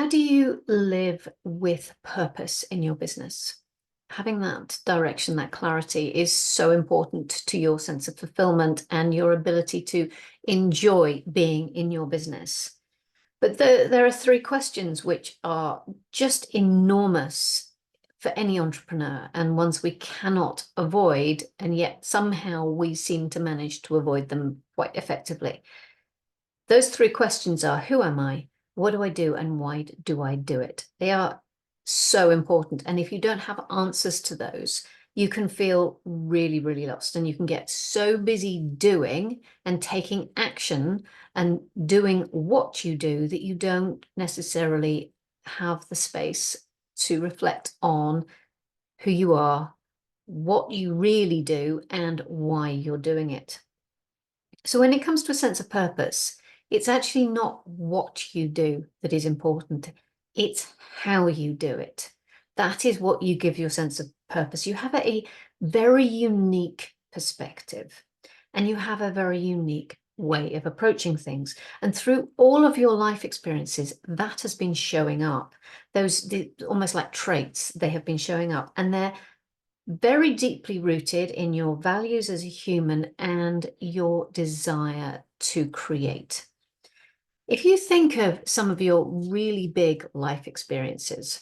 How do you live with purpose in your business? Having that direction, that clarity is so important to your sense of fulfillment and your ability to enjoy being in your business. But there are three questions which are just enormous for any entrepreneur and ones we cannot avoid, and yet somehow we seem to manage to avoid them quite effectively. Those three questions are: who am I? What do I do? And why do I do it? They are so important. And if you don't have answers to those, you can feel really, really lost, and you can get so busy doing and taking action and doing what you do that you don't necessarily have the space to reflect on who you are, what you really do, and why you're doing it. So when it comes to a sense of purpose, it's actually not what you do that is important. It's how you do it. That is what you give your sense of purpose. You have a very unique perspective, and you have a very unique way of approaching things. And through all of your life experiences, that has been showing up. Those almost like traits, they have been showing up, and they're very deeply rooted in your values as a human and your desire to create. If you think of some of your really big life experiences,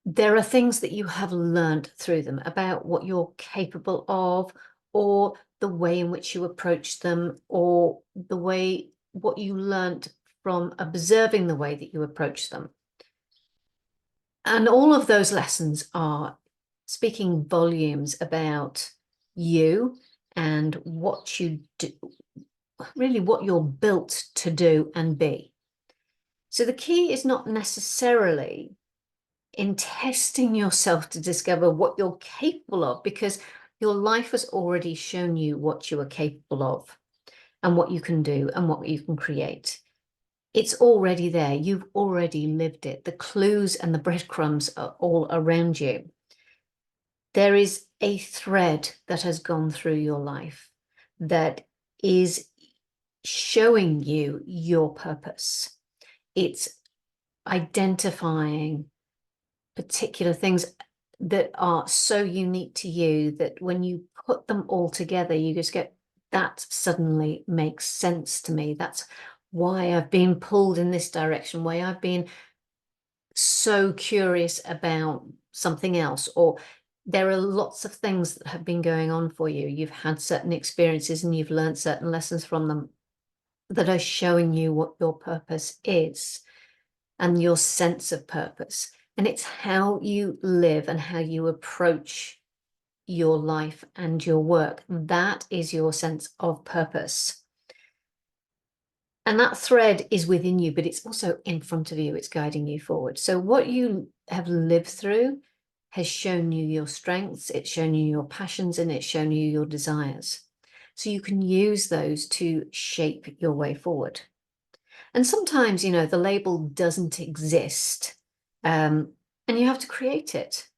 there are things that you have learned through them about what you're capable of, or the way in which you approach them, or the way what you learned from observing the way that you approach them. And all of those lessons are speaking volumes about you and what you do, really what you're built to do and be. So the key is not necessarily in testing yourself to discover what you're capable of, because your life has already shown you what you are capable of and what you can do and what you can create. It's already there. You've already lived it. The clues and the breadcrumbs are all around you. There is a thread that has gone through your life that is showing you your purpose. It's identifying particular things that are so unique to you that when you put them all together, you just get, that suddenly makes sense to me. That's why I've been pulled in this direction, why I've been so curious about something else, or there are lots of things that have been going on for you. You've had certain experiences and you've learned certain lessons from them that are showing you what your purpose is and your sense of purpose. And it's how you live and how you approach your life and your work. That is your sense of purpose. And that thread is within you, but it's also in front of you. It's guiding you forward. So what you have lived through has shown you your strengths, it's shown you your passions, and it's shown you your desires. So you can use those to shape your way forward. And sometimes, you know, the label doesn't exist, and you have to create it.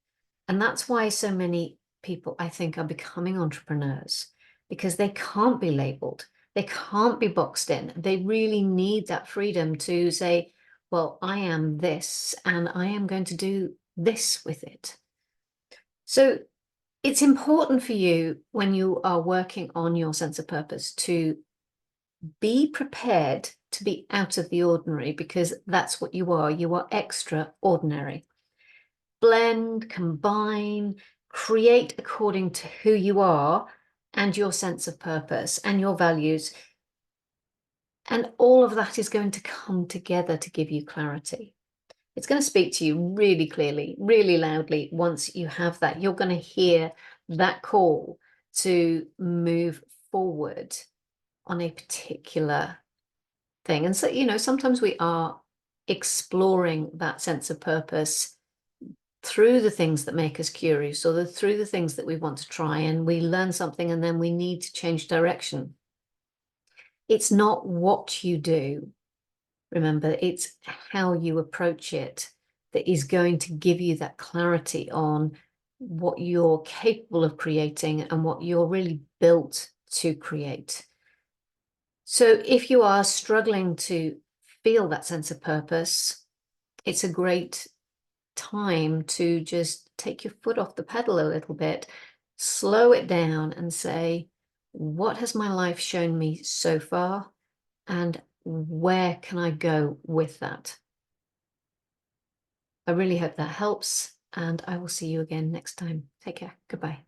And that's why so many people, I think, are becoming entrepreneurs, because they can't be labeled. They can't be boxed in. They really need that freedom to say, well, I am this, and I am going to do this with it. So it's important for you, when you are working on your sense of purpose, to be prepared to be out of the ordinary, because that's what you are. You are extraordinary. Blend, combine, create according to who you are and your sense of purpose and your values. And all of that is going to come together to give you clarity. It's going to speak to you really clearly, really loudly. Once you have that, you're going to hear that call to move forward on a particular thing. And so, you know, sometimes we are exploring that sense of purpose through the things that make us curious, or through the things that we want to try, and we learn something and then we need to change direction. It's not what you do. Remember, it's how you approach it that is going to give you that clarity on what you're capable of creating and what you're really built to create. So if you are struggling to feel that sense of purpose, it's a great time to just take your foot off the pedal a little bit, slow it down and say, what has my life shown me so far? And where can I go with that? I really hope that helps, and I will see you again next time. Take care. Goodbye.